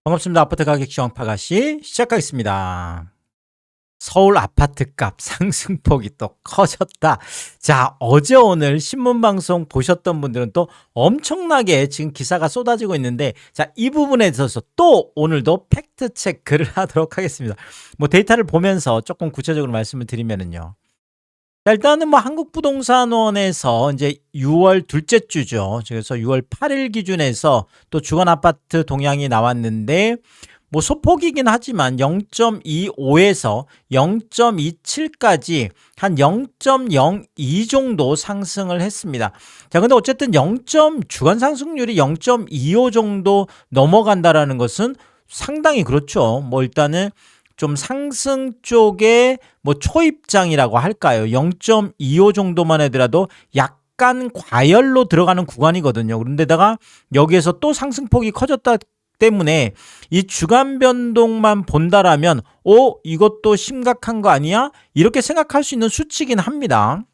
반갑습니다. 아파트 가격 시황파가씨 시작하겠습니다. 서울 아파트값 상승폭이 또 커졌다. 자, 어제 오늘 신문방송 보셨던 분들은 또 엄청나게 지금 기사가 쏟아지고 있는데, 자, 이 부분에 있어서 또 오늘도 팩트 체크를 하도록 하겠습니다. 뭐 데이터를 보면서 조금 구체적으로 말씀을 드리면은요. 자, 일단은 뭐 한국부동산원에서 이제 6월 둘째 주죠. 그래서 6월 8일 기준에서 또 주간 아파트 동향이 나왔는데, 뭐 소폭이긴 하지만 0.25에서 0.27까지 한 0.02 정도 상승을 했습니다. 자, 근데 어쨌든 주간 상승률이 0.25 정도 넘어간다라는 것은 상당히 그렇죠. 뭐 일단은 좀 상승 쪽에 뭐 초입장이라고 할까요? 0.25 정도만 하더라도 약간 과열로 들어가는 구간이거든요. 그런데다가 여기에서 또 상승폭이 커졌다 때문에 이 주간 변동만 본다라면 이것도 심각한 거 아니야? 이렇게 생각할 수 있는 수치긴 합니다.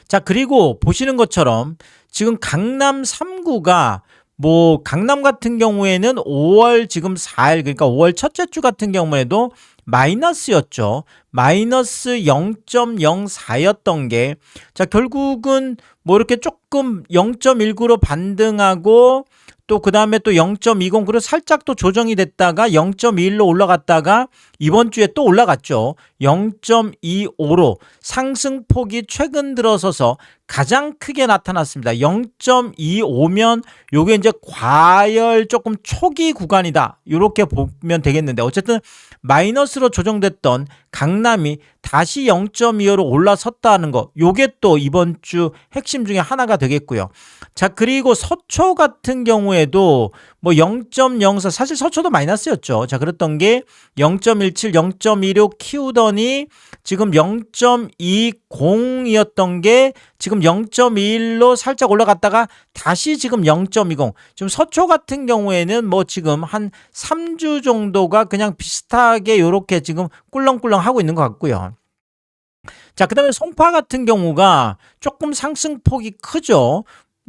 자, 그리고 보시는 것처럼 지금 강남 3구가 뭐 강남 같은 경우에는 5월 지금 4일, 그러니까 5월 첫째 주 같은 경우에도 마이너스였죠. 마이너스 0.04였던 게, 자, 결국은 뭐 이렇게 조금 0.19로 반등하고 또 그 다음에 또 0.20, 그리고 살짝 또 조정이 됐다가 0.21로 올라갔다가 이번 주에 또 올라갔죠. 0.25로 상승폭이 최근 들어서서 가장 크게 나타났습니다. 0.25면 요게 이제 과열 조금 초기 구간이다, 이렇게 보면 되겠는데, 어쨌든 마이너스로 조정됐던 강남이 다시 0.25로 올라섰다는 거, 요게 또 이번 주 핵심 중에 하나가 되겠고요. 자, 그리고 서초 같은 경우에도 뭐 0.04, 사실 서초도 마이너스였죠. 자, 그랬던 게 0.17, 0.26 키우더니 지금 0.20이었던 게 지금 0.21로 살짝 올라갔다가 다시 지금 0.20. 지금 서초 같은 경우에는 뭐 지금 한 3주 정도가 그냥 비슷하게 요렇게 지금 꿀렁꿀렁 하고 있는 것 같고요. 자, 그 다음에 송파 같은 경우가 조금 상승폭이 크죠.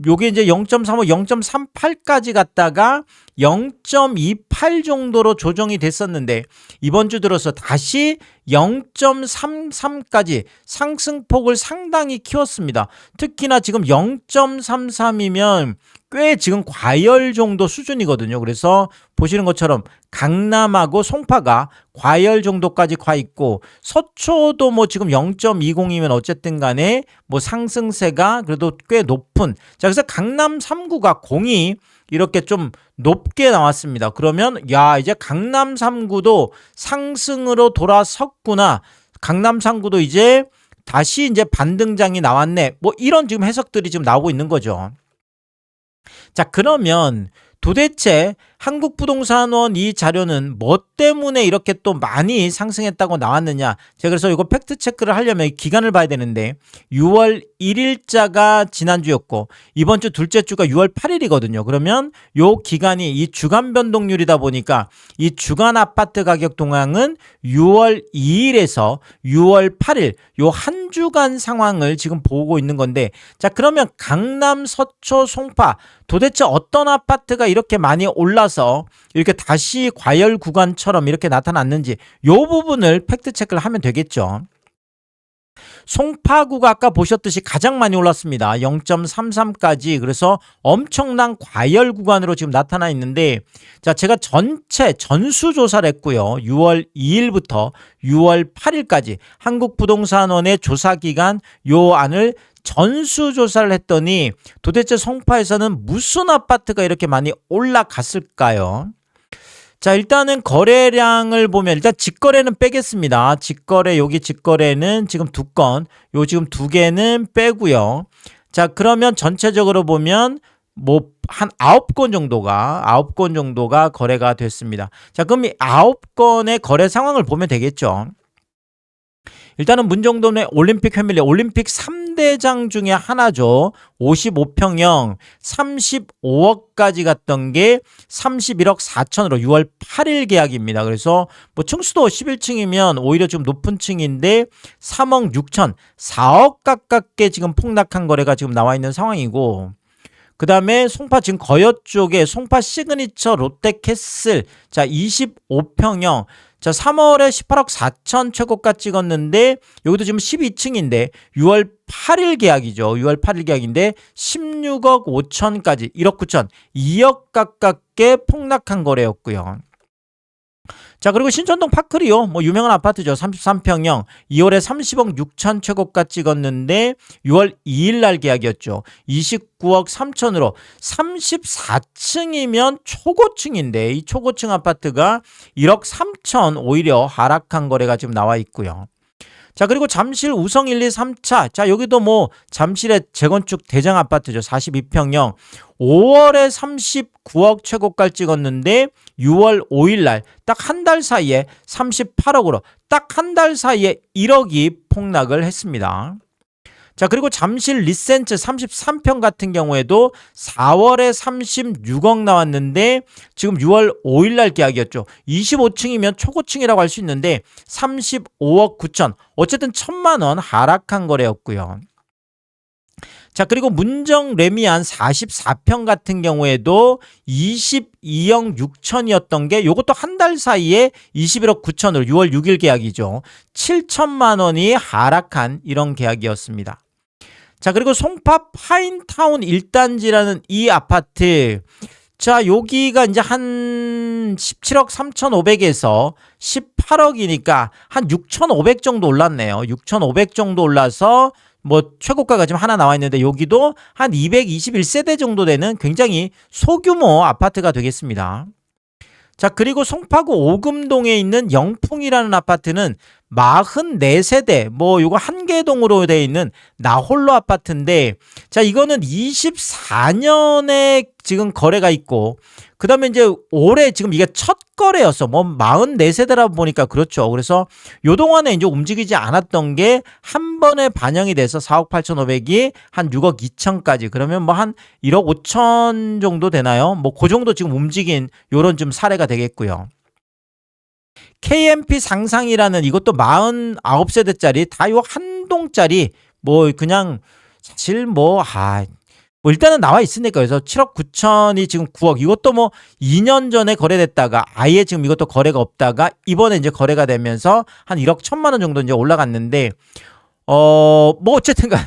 요게 이제 0.35, 0.38까지 갔다가 0.28 정도로 조정이 됐었는데, 이번 주 들어서 다시 0.33까지 상승폭을 상당히 키웠습니다. 특히나 지금 0.33이면 꽤 지금 과열 정도 수준이거든요. 그래서 보시는 것처럼 강남하고 송파가 과열 정도까지 가 있고, 서초도 뭐 지금 0.20이면 어쨌든 간에 뭐 상승세가 그래도 꽤 높은, 자, 그래서 강남 3구가 공이 이렇게 좀 높게 나왔습니다. 그러면 야, 이제 강남 3구도 상승으로 돌아섰구나, 강남 3구도 이제 다시 이제 반등장이 나왔네, 뭐 이런 지금 해석들이 지금 나오고 있는 거죠. 자, 그러면 도대체 한국부동산원 이 자료는 뭐 때문에 이렇게 또 많이 상승했다고 나왔느냐? 제가 그래서 이거 팩트 체크를 하려면 기간을 봐야 되는데, 6월 1일자가 지난주였고 이번 주 둘째 주가 6월 8일이거든요. 그러면 요 기간이 이 주간 변동률이다 보니까 이 주간 아파트 가격 동향은 6월 2일에서 6월 8일 요 한 주간 상황을 지금 보고 있는 건데, 자, 그러면 강남, 서초, 송파 도대체 어떤 아파트가 이렇게 많이 올라서 이렇게 다시 과열 구간처럼 이렇게 나타났는지, 요 부분을 팩트 체크를 하면 되겠죠. 송파구가 아까 보셨듯이 가장 많이 올랐습니다. 0.33까지. 그래서 엄청난 과열 구간으로 지금 나타나 있는데, 자, 제가 전수 조사를 했고요. 6월 2일부터 6월 8일까지 한국부동산원의 조사 기간 요 안을 전수 조사를 했더니 도대체 송파에서는 무슨 아파트가 이렇게 많이 올라갔을까요? 자, 일단은 거래량을 보면 일단 직거래는 빼겠습니다. 직거래, 여기 직거래는 지금 2건, 요 지금 2개는 빼고요. 자, 그러면 전체적으로 보면 뭐 한 9건 정도가 거래가 됐습니다. 자, 그럼 이 9건의 거래 상황을 보면 되겠죠. 일단은 문정동의 올림픽 패밀리, 올림픽 3대장 중에 하나죠. 55평형 35억까지 갔던 게 31억 4천으로 6월 8일 계약입니다. 그래서 뭐 층수도 11층이면 오히려 좀 높은 층인데 3억 6천, 4억 가깝게 지금 폭락한 거래가 지금 나와 있는 상황이고, 그 다음에 송파 지금 거여 쪽에 송파 시그니처 롯데캐슬. 자, 25평형. 자, 3월에 18억 4천 최고가 찍었는데 여기도 지금 12층인데 6월 8일 계약이죠. 6월 8일 계약인데 16억 5천까지 1억 9천 2억 가깝게 폭락한 거래였고요. 자, 그리고 신촌동 파크리오 뭐 유명한 아파트죠. 33평형 2월에 30억 6천 최고가 찍었는데 6월 2일 날 계약이었죠. 29억 3천으로 34층이면 초고층인데 이 초고층 아파트가 1억 3천 오히려 하락한 거래가 지금 나와 있고요. 자, 그리고 잠실 우성 1, 2, 3차. 자, 여기도 뭐 잠실의 재건축 대장 아파트죠. 42평형. 5월에 39억 최고가를 찍었는데 6월 5일 날 딱 한 달 사이에 38억으로 딱 한 달 사이에 1억이 폭락을 했습니다. 자, 그리고 잠실 리센츠 33평 같은 경우에도 4월에 36억 나왔는데 지금 6월 5일 날 계약이었죠. 25층이면 초고층이라고 할 수 있는데 35억 9천. 어쨌든 1,000만 원 하락한 거래였고요. 자, 그리고 문정 레미안 44평 같은 경우에도 22억 6천이었던 게 요것도 한 달 사이에 21억 9천으로 6월 6일 계약이죠. 7천만 원이 하락한 이런 계약이었습니다. 자, 그리고 송파 파인타운 1단지라는 이 아파트. 자, 여기가 이제 한 17억 3,500에서 18억이니까 한 6,500 정도 올랐네요. 6,500 정도 올라서 뭐 최고가가 지금 하나 나와 있는데 여기도 한 221세대 정도 되는 굉장히 소규모 아파트가 되겠습니다. 자, 그리고 송파구 오금동에 있는 영풍이라는 아파트는 44세대, 뭐 요거 한개동으로 되어 있는 나홀로 아파트인데, 자, 이거는 24년에 지금 거래가 있고, 그 다음에 이제 올해 지금 이게 첫 거래였어. 뭐 44세대라 보니까 그렇죠. 그래서 요 동안에 이제 움직이지 않았던 게 한 번에 반영이 돼서 4억 8,500이 한 6억 2천까지. 그러면 뭐 한 1억 5천 정도 되나요? 뭐 그 정도 지금 움직인 요런 좀 사례가 되겠고요. KMP 상상이라는 이것도 49세대짜리 다 요 한 동짜리 뭐 그냥 사실 뭐 일단은 나와 있으니까 그래서 7억 9천이 지금 9억 이것도 뭐 2년 전에 거래됐다가 아예 지금 이것도 거래가 없다가 이번에 이제 거래가 되면서 한 1억 1천만 원 정도 이제 올라갔는데 뭐 어쨌든 간에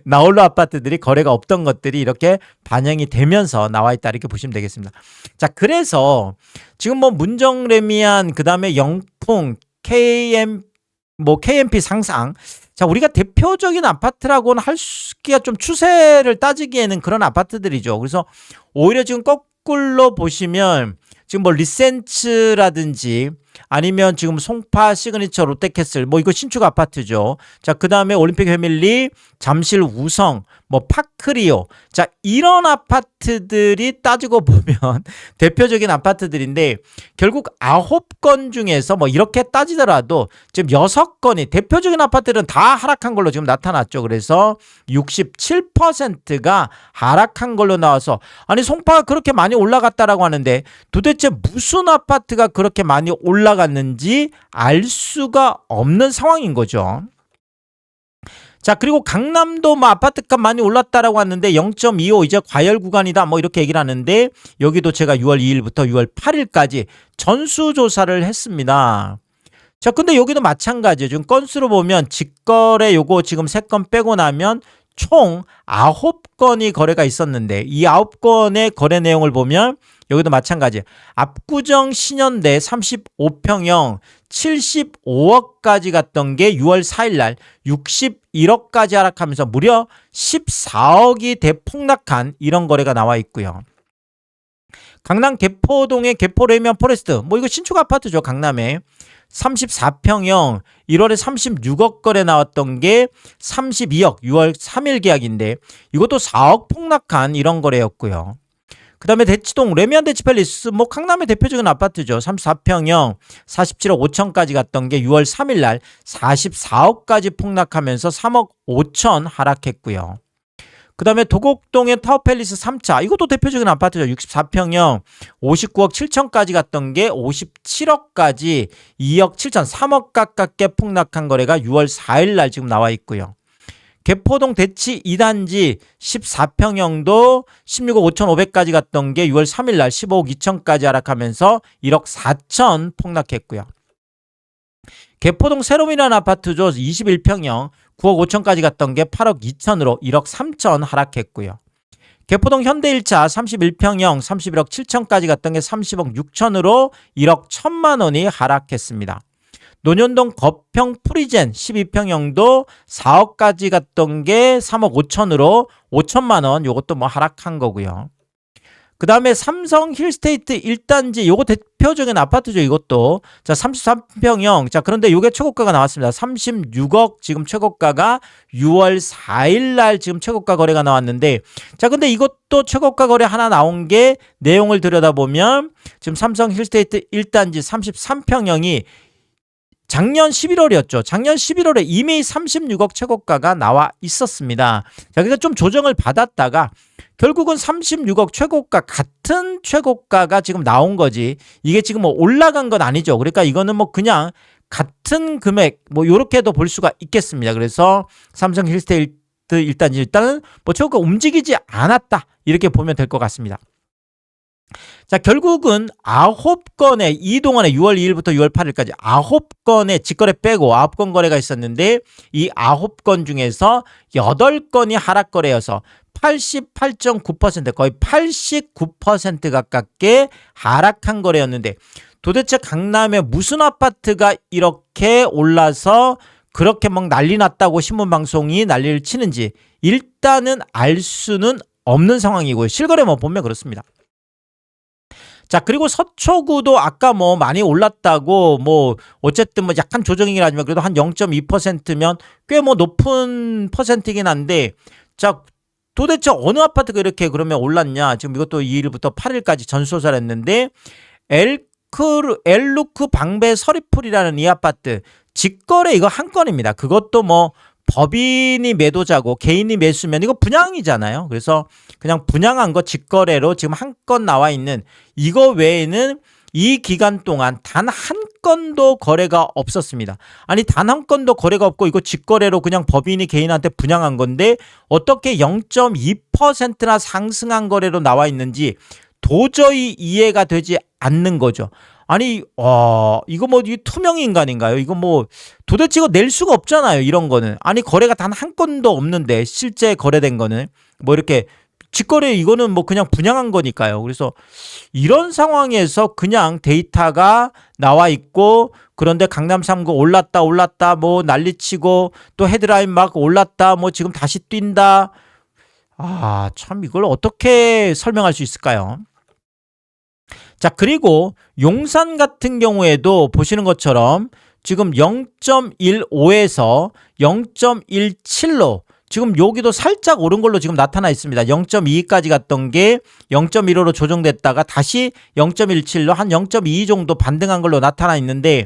나홀로 아파트들이 거래가 없던 것들이 이렇게 반영이 되면서 나와 있다 이렇게 보시면 되겠습니다. 자, 그래서 지금 뭐 문정 레미안 그다음에 영풍 KMP 상상. 자, 우리가 대표적인 아파트라고는 할 수기가 좀 추세를 따지기에는 그런 아파트들이죠. 그래서 오히려 지금 거꾸로 보시면 지금 뭐 리센츠라든지 아니면 지금 송파 시그니처 롯데캐슬 뭐 이거 신축 아파트죠. 자, 그다음에 올림픽 패밀리, 잠실 우성, 뭐 파크리오. 자, 이런 아파트들이 따지고 보면 대표적인 아파트들인데 결국 9건 중에서 뭐 이렇게 따지더라도 지금 6건이 대표적인 아파트들은 다 하락한 걸로 지금 나타났죠. 그래서 67%가 하락한 걸로 나와서 아니 송파가 그렇게 많이 올라갔다라고 하는데 도대체 무슨 아파트가 그렇게 많이 올라갔는지 알 수가 없는 상황인 거죠. 자, 그리고 강남도 뭐 아파트값 많이 올랐다라고 하는데 0.25 이제 과열 구간이다 뭐 이렇게 얘기를 하는데 여기도 제가 6월 2일부터 6월 8일까지 전수조사를 했습니다. 자, 근데 여기도 마찬가지예요. 지금 건수로 보면 직거래 요거 지금 3건 빼고 나면 총 9건이 거래가 있었는데 이 9건의 거래 내용을 보면 여기도 마찬가지. 압구정 신현대 35평형 75억까지 갔던 게 6월 4일 날 61억까지 하락하면서 무려 14억이 대폭락한 이런 거래가 나와 있고요. 강남 개포동의 개포레미안 포레스트 뭐 이거 신축 아파트죠. 강남에 34평형 1월에 36억 거래 나왔던 게 32억 6월 3일 계약인데 이것도 4억 폭락한 이런 거래였고요. 그 다음에 대치동 레미안 대치팰리스 뭐 강남의 대표적인 아파트죠. 34평형 47억 5천까지 갔던 게 6월 3일 날 44억까지 폭락하면서 3억 5천 하락했고요. 그 다음에 도곡동의 타워팰리스 3차 이것도 대표적인 아파트죠. 64평형 59억 7천까지 갔던 게 57억까지 2억 7천 3억 가깝게 폭락한 거래가 6월 4일 날 지금 나와 있고요. 개포동 대치 2단지 14평형도 16억 5,500까지 갔던 게 6월 3일 날 15억 2천까지 하락하면서 1억 4천 폭락했고요. 개포동 새로미란 아파트죠. 21평형 9억 5천까지 갔던 게 8억 2천으로 1억 3천 하락했고요. 개포동 현대1차 31평형 31억 7천까지 갔던 게 30억 6천으로 1억 1천만 원이 하락했습니다. 논현동 거평 프리젠 12평형도 4억까지 갔던 게 3억 5천으로 5천만 원, 요것도 뭐 하락한 거고요. 그 다음에 삼성 힐스테이트 1단지, 요거 대표적인 아파트죠, 이것도. 자, 33평형. 자, 그런데 요게 최고가가 나왔습니다. 36억 지금 최고가가 6월 4일 날 지금 최고가 거래가 나왔는데, 자, 근데 이것도 최고가 거래 하나 나온 게 내용을 들여다보면 지금 삼성 힐스테이트 1단지 33평형이 작년 11월이었죠. 작년 11월에 이미 36억 최고가가 나와 있었습니다. 자, 그러니까 좀 조정을 받았다가 결국은 36억 최고가 같은 최고가가 지금 나온 거지. 이게 지금 뭐 올라간 건 아니죠. 그러니까 이거는 뭐 그냥 같은 금액 뭐 요렇게도 볼 수가 있겠습니다. 그래서 삼성 힐스테이트 일단은 뭐 최고가 움직이지 않았다. 이렇게 보면 될 것 같습니다. 자, 결국은 9건의 이동안에 6월 2일부터 6월 8일까지 9건의 직거래 빼고 9건 거래가 있었는데 이 9건 중에서 8건이 하락 거래여서 88.9% 거의 89% 가깝게 하락한 거래였는데 도대체 강남에 무슨 아파트가 이렇게 올라서 그렇게 막 난리 났다고 신문방송이 난리를 치는지 일단은 알 수는 없는 상황이고요. 실거래만 보면 그렇습니다. 자, 그리고 서초구도 아까 뭐 많이 올랐다고 뭐 어쨌든 뭐 약간 조정이긴 하지만 그래도 한 0.2%면 꽤 뭐 높은 퍼센트이긴 한데 자, 도대체 어느 아파트가 이렇게 그러면 올랐냐? 지금 이것도 2일부터 8일까지 전수조사를 했는데 엘루크 방배 서리풀이라는 이 아파트 직거래 이거 한 건입니다. 그것도 뭐 법인이 매도자고 개인이 매수면 이거 분양이잖아요. 그래서 그냥 분양한 거 직거래로 지금 한 건 나와 있는 이거 외에는 이 기간 동안 단 한 건도 거래가 없었습니다. 아니 단 한 건도 거래가 없고 이거 직거래로 그냥 법인이 개인한테 분양한 건데 어떻게 0.2%나 상승한 거래로 나와 있는지 도저히 이해가 되지 않는 거죠. 아니, 이거 뭐 투명 인간인가요? 이거 뭐 도대체 이거 낼 수가 없잖아요. 이런 거는. 아니, 거래가 단 한 건도 없는데 실제 거래된 거는 뭐 이렇게 직거래 이거는 뭐 그냥 분양한 거니까요. 그래서 이런 상황에서 그냥 데이터가 나와 있고 그런데 강남 3구 올랐다 뭐 난리치고 또 헤드라인 막 올랐다 뭐 지금 다시 뛴다. 아, 참 이걸 어떻게 설명할 수 있을까요? 자, 그리고 용산 같은 경우에도 보시는 것처럼 지금 0.15에서 0.17로 지금 여기도 살짝 오른 걸로 지금 나타나 있습니다. 0.22까지 갔던 게 0.15로 조정됐다가 다시 0.17로 한 0.22 정도 반등한 걸로 나타나 있는데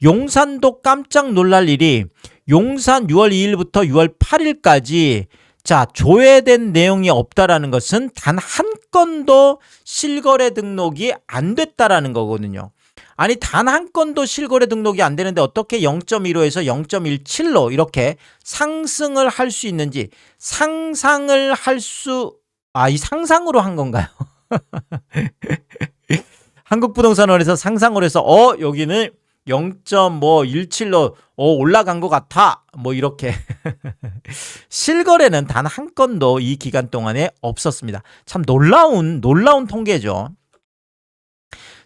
용산도 깜짝 놀랄 일이 용산 6월 2일부터 6월 8일까지 자, 조회된 내용이 없다라는 것은 단 한 건도 실거래 등록이 안 됐다라는 거거든요. 아니 단 한 건도 실거래 등록이 안 되는데 어떻게 0.15에서 0.17로 이렇게 상승을 할 수 있는지 상상을 할 수 이 상상으로 한 건가요? 한국부동산원에서 상상을 해서 여기는 0.17로 올라간 것 같아 뭐 이렇게 실거래는 단 한 건도 이 기간 동안에 없었습니다. 참 놀라운 통계죠.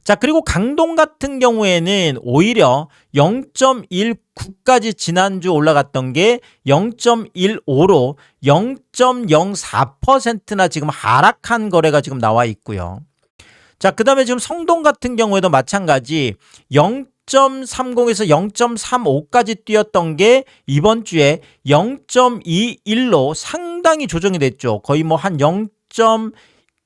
자, 그리고 강동 같은 경우에는 오히려 0.19까지 지난주 올라갔던 게 0.15로 0.04%나 지금 하락한 거래가 지금 나와 있고요. 자, 그 다음에 지금 성동 같은 경우에도 마찬가지 0.30에서 0.35까지 뛰었던 게 이번 주에 0.21로 상당히 조정이 됐죠. 거의 뭐 한 0.1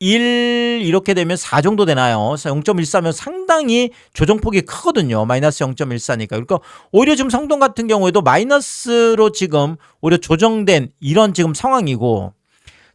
이렇게 되면 4 정도 되나요? 0.14면 상당히 조정폭이 크거든요. 마이너스 0.14니까. 그러니까 오히려 지금 성동 같은 경우에도 마이너스로 지금 오히려 조정된 이런 지금 상황이고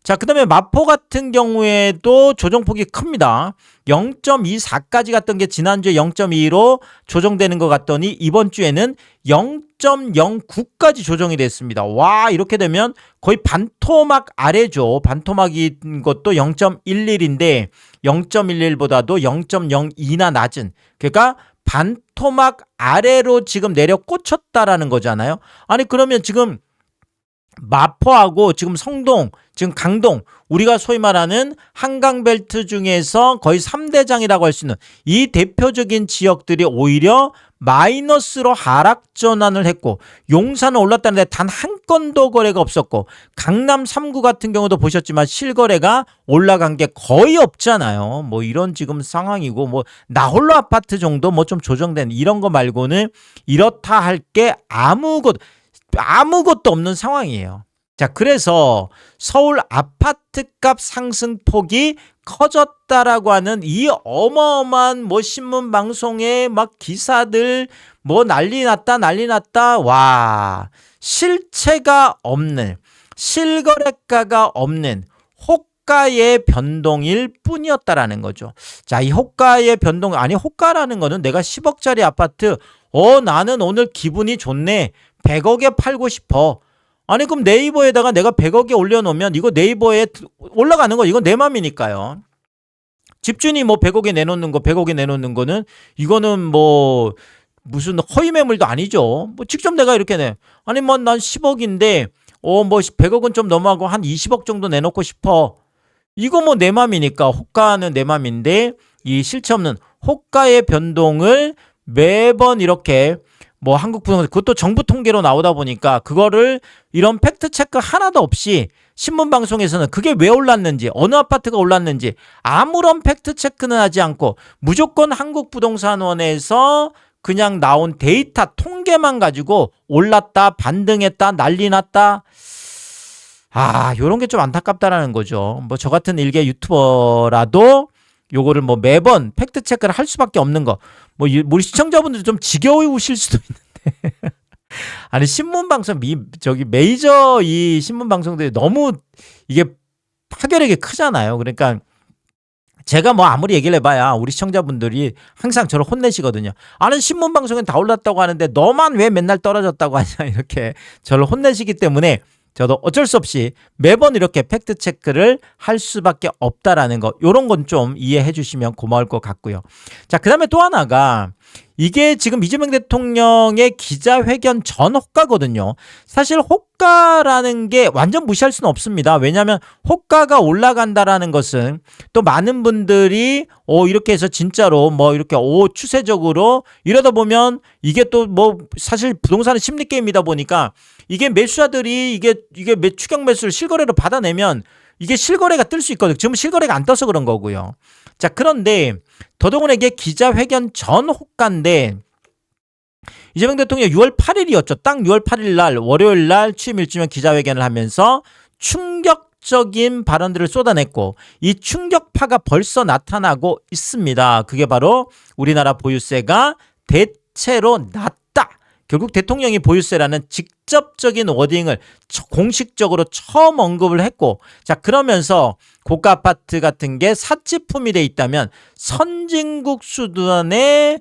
자, 그 다음에 마포 같은 경우에도 조정폭이 큽니다. 0.24까지 갔던 게 지난주에 0.2로 조정되는 것 같더니 이번 주에는 0.09까지 조정이 됐습니다. 와, 이렇게 되면 거의 반토막 아래죠. 반토막인 것도 0.11인데 0.11보다도 0.02나 낮은, 그러니까 반토막 아래로 지금 내려 꽂혔다라는 거잖아요. 아니 그러면 지금 마포하고 지금 성동, 지금 강동, 우리가 소위 말하는 한강벨트 중에서 거의 3대장이라고 할 수 있는 이 대표적인 지역들이 오히려 마이너스로 하락 전환을 했고, 용산은 올랐다는데 단 한 건도 거래가 없었고, 강남 3구 같은 경우도 보셨지만 실거래가 올라간 게 거의 없잖아요. 뭐 이런 지금 상황이고, 뭐 나홀로 아파트 정도 뭐 좀 조정된 이런 거 말고는 이렇다 할 게 아무것도 없는 상황이에요. 자, 그래서 서울 아파트값 상승폭이 커졌다라고 하는 이 어마어마한 뭐 신문 방송에 막 기사들 뭐 난리 났다. 와, 실체가 없는, 실거래가가 없는 호가의 변동일 뿐이었다라는 거죠. 자, 이 호가의 변동, 아니 호가라는 거는 내가 10억짜리 아파트 나는 오늘 기분이 좋네, 100억에 팔고 싶어. 아니 그럼 네이버에다가 내가 100억에 올려놓으면 이거 네이버에 올라가는 거 이건 내 맘이니까요. 집주인이 뭐 100억에 내놓는 거, 100억에 내놓는 거는 이거는 뭐 무슨 허위 매물도 아니죠. 뭐 직접 내가 이렇게 내. 아니 뭐 난 10억인데 뭐 100억은 좀 넘어가고 한 20억 정도 내놓고 싶어. 이거 뭐 내 맘이니까, 호가는 내 맘인데 이 실체 없는 호가의 변동을 매번 이렇게 뭐 한국부동산, 그것도 정부 통계로 나오다 보니까 그거를 이런 팩트 체크 하나도 없이 신문 방송에서는 그게 왜 올랐는지, 어느 아파트가 올랐는지 아무런 팩트 체크는 하지 않고 무조건 한국부동산원에서 그냥 나온 데이터 통계만 가지고 올랐다, 반등했다, 난리 났다. 요런 게 좀 안타깝다라는 거죠. 뭐 저 같은 일개 유튜버라도 요거를 뭐 매번 팩트 체크를 할 수밖에 없는 거. 뭐 우리 시청자분들도 좀 지겨우실 수도 있는데. 아니 신문 방송 메이저 이 신문 방송들이 너무 이게 파괴력이 크잖아요. 그러니까 제가 뭐 아무리 얘기를 해봐야 우리 시청자분들이 항상 저를 혼내시거든요. 아는 신문 방송엔 다 올랐다고 하는데 너만 왜 맨날 떨어졌다고 하냐, 이렇게 저를 혼내시기 때문에 저도 어쩔 수 없이 매번 이렇게 팩트 체크를 할 수밖에 없다라는 거, 요런 건 좀 이해해 주시면 고마울 것 같고요. 자, 그 다음에 또 하나가 이게 지금 이재명 대통령의 기자회견 전 호가거든요. 사실 호가라는 게 완전 무시할 수는 없습니다. 왜냐하면 호가가 올라간다라는 것은 또 많은 분들이 이렇게 해서 진짜로 뭐 이렇게 추세적으로 이러다 보면 이게 또 뭐 사실 부동산은 심리 게임이다 보니까 이게 매수자들이 이게 추격 매수를 실거래로 받아내면 이게 실거래가 뜰 수 있거든요. 지금 실거래가 안 떠서 그런 거고요. 자, 그런데 더더군다나 이게 기자회견 전 호가인데 이재명 대통령이 6월 8일이었죠. 딱 6월 8일 날 월요일 날 취임 1주년 기자회견을 하면서 충격적인 발언들을 쏟아냈고 이 충격파가 벌써 나타나고 있습니다. 그게 바로 우리나라 보유세가 대체로 낮다. 결국 대통령이 보유세라는 직접적인 워딩을 공식적으로 처음 언급을 했고, 자, 그러면서 고가 아파트 같은 게 사치품이 돼 있다면 선진국 수준의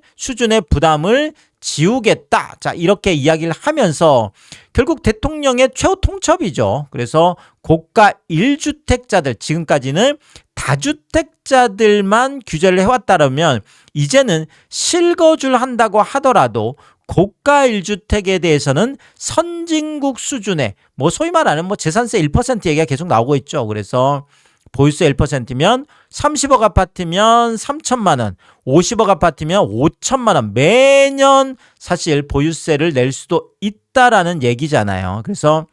부담을 지우겠다. 자, 이렇게 이야기를 하면서 결국 대통령의 최후 통첩이죠. 그래서 고가 1주택자들, 지금까지는 다주택자들만 규제를 해왔다면 이제는 실거주를 한다고 하더라도 고가 1주택에 대해서는 선진국 수준의 뭐 소위 말하는 뭐 재산세 1% 얘기가 계속 나오고 있죠. 그래서 보유세 1%면 30억 아파트면 3천만 원, 50억 아파트면 5천만 원 매년 사실 보유세를 낼 수도 있다라는 얘기잖아요. 그래서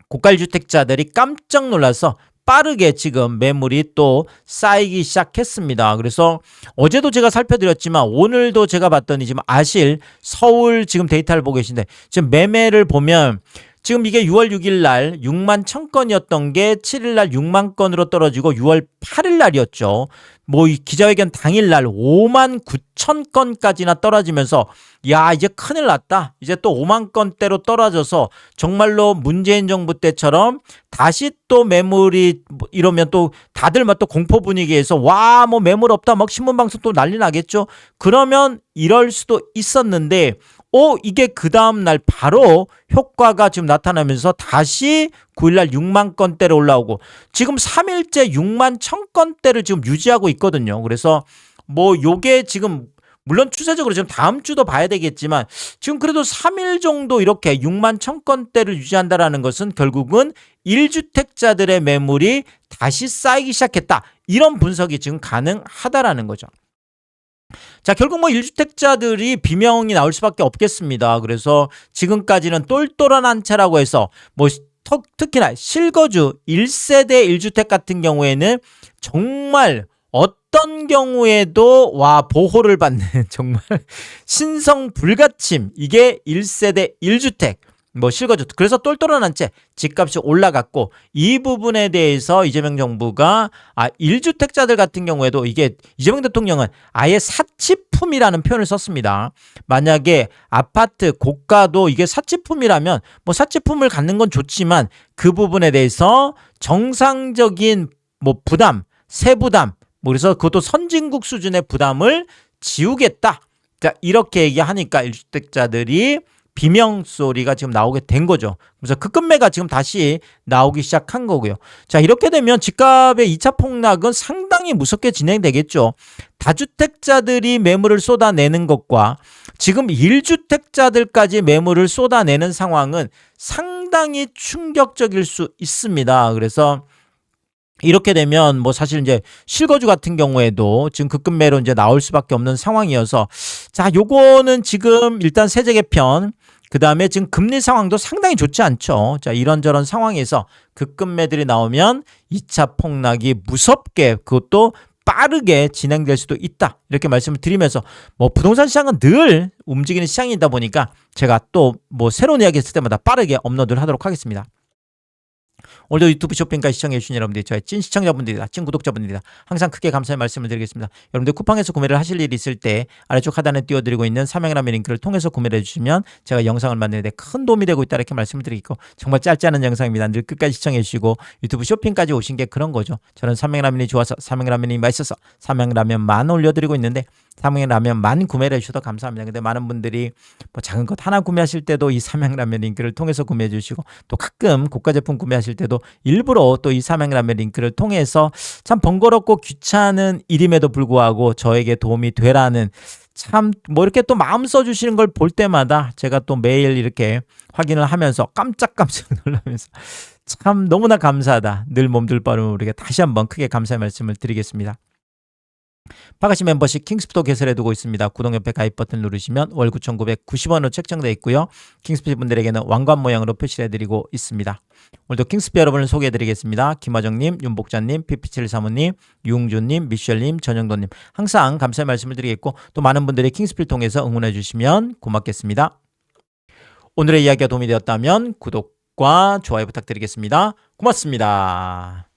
고가 1주택자들이 깜짝 놀라서 빠르게 지금 매물이 또 쌓이기 시작했습니다. 그래서 어제도 제가 살펴드렸지만 오늘도 제가 봤더니 지금 아실 서울 지금 데이터를 보고 계신데 지금 매매를 보면 지금 이게 6월 6일 날 6만 1,000건이었던 게 7일 날 6만 건으로 떨어지고 6월 8일 날이었죠. 뭐 이 기자회견 당일날 5만 9천 건까지나 떨어지면서 야 이제 큰일 났다. 이제 또 5만 건대로 떨어져서 정말로 문재인 정부 때처럼 다시 또 매물이 이러면 또 다들 막 또 공포 분위기에서 와 뭐 매물 없다 막 신문방송 또 난리 나겠죠. 그러면 이럴 수도 있었는데 이게 그 다음날 바로 효과가 지금 나타나면서 다시 9일날 6만 건대로 올라오고 지금 3일째 6만 1,000건대를 지금 유지하고 있거든요. 그래서 뭐 요게 지금 물론 추세적으로 지금 다음 주도 봐야 되겠지만 지금 그래도 3일 정도 이렇게 6만 1,000건대를 유지한다라는 것은 결국은 1주택자들의 매물이 다시 쌓이기 시작했다. 이런 분석이 지금 가능하다라는 거죠. 자, 결국 뭐 1주택자들이 비명이 나올 수밖에 없겠습니다. 그래서 지금까지는 똘똘한 한 채라고 해서 뭐 특히나 실거주 1세대 1주택 같은 경우에는 정말 어떤 경우에도 보호를 받는 정말 신성 불가침 이게 1세대 1주택 뭐 실거주 그래서 똘똘한 한 채 집값이 올라갔고 이 부분에 대해서 이재명 정부가 1주택자들 같은 경우에도 이게 이재명 대통령은 아예 사치품이라는 표현을 썼습니다. 만약에 아파트 고가도 이게 사치품이라면 뭐 사치품을 갖는 건 좋지만 그 부분에 대해서 정상적인 뭐 부담, 세부담 뭐 그래서 그것도 선진국 수준의 부담을 지우겠다. 자, 이렇게 얘기하니까 1주택자들이 비명 소리가 지금 나오게 된 거죠. 그래서 급매가 지금 다시 나오기 시작한 거고요. 자, 이렇게 되면 집값의 2차 폭락은 상당히 무섭게 진행되겠죠. 다주택자들이 매물을 쏟아내는 것과 지금 1주택자들까지 매물을 쏟아내는 상황은 상당히 충격적일 수 있습니다. 그래서 이렇게 되면 뭐 사실 이제 실거주 같은 경우에도 지금 급매로 이제 나올 수밖에 없는 상황이어서 자, 요거는 지금 일단 세제 개편 그다음에 지금 금리 상황도 상당히 좋지 않죠. 자, 이런저런 상황에서 급매들이 나오면 2차 폭락이 무섭게 그것도 빠르게 진행될 수도 있다. 이렇게 말씀을 드리면서 뭐 부동산 시장은 늘 움직이는 시장이다 보니까 제가 또 뭐 새로운 이야기 했을 때마다 빠르게 업로드를 하도록 하겠습니다. 오늘도 유튜브 쇼핑까지 시청해주신 여러분들이 저의 찐 시청자분들이다. 찐 구독자분들이다. 항상 크게 감사의 말씀을 드리겠습니다. 여러분들 쿠팡에서 구매를 하실 일이 있을 때 아래쪽 하단에 띄워드리고 있는 삼양라면 링크를 통해서 구매를 해주시면 제가 영상을 만드는 데 큰 도움이 되고 있다 이렇게 말씀을 드리고 정말 짧지 않은 영상입니다. 늘 끝까지 시청해주시고 유튜브 쇼핑까지 오신 게 그런 거죠. 저는 삼양라면이 좋아서 삼양라면이 맛있어서 삼양라면만 올려드리고 있는데 삼양라면만 구매를 해주셔도 감사합니다. 근데 많은 분들이 뭐 작은 것 하나 구매하실 때도 이 삼양라면 링크를 통해서 구매해 주시고 또 가끔 고가 제품 구매하실 때도 일부러 또 이 삼양라면 링크를 통해서 참 번거롭고 귀찮은 일임에도 불구하고 저에게 도움이 되라는 참 뭐 이렇게 또 마음 써주시는 걸 볼 때마다 제가 또 매일 이렇게 확인을 하면서 깜짝깜짝 놀라면서 참 너무나 감사하다. 늘 몸둘 바를 모르게 다시 한번 크게 감사의 말씀을 드리겠습니다. 파가시 멤버십 킹스프도 개설해두고 있습니다. 구독 옆에 가입 버튼 누르시면 월 9,990원으로 책정되어 있고요. 킹스피 분들에게는 왕관 모양으로 표시를 해드리고 있습니다. 오늘도 킹스피 여러분을 소개해드리겠습니다. 김화정님, 윤복자님, 피피칠 사모님, 유웅준님, 미셸님, 전영도님 항상 감사의 말씀을 드리겠고 또 많은 분들이 킹스피를 통해서 응원해 주시면 고맙겠습니다. 오늘의 이야기가 도움이 되었다면 구독과 좋아요 부탁드리겠습니다. 고맙습니다.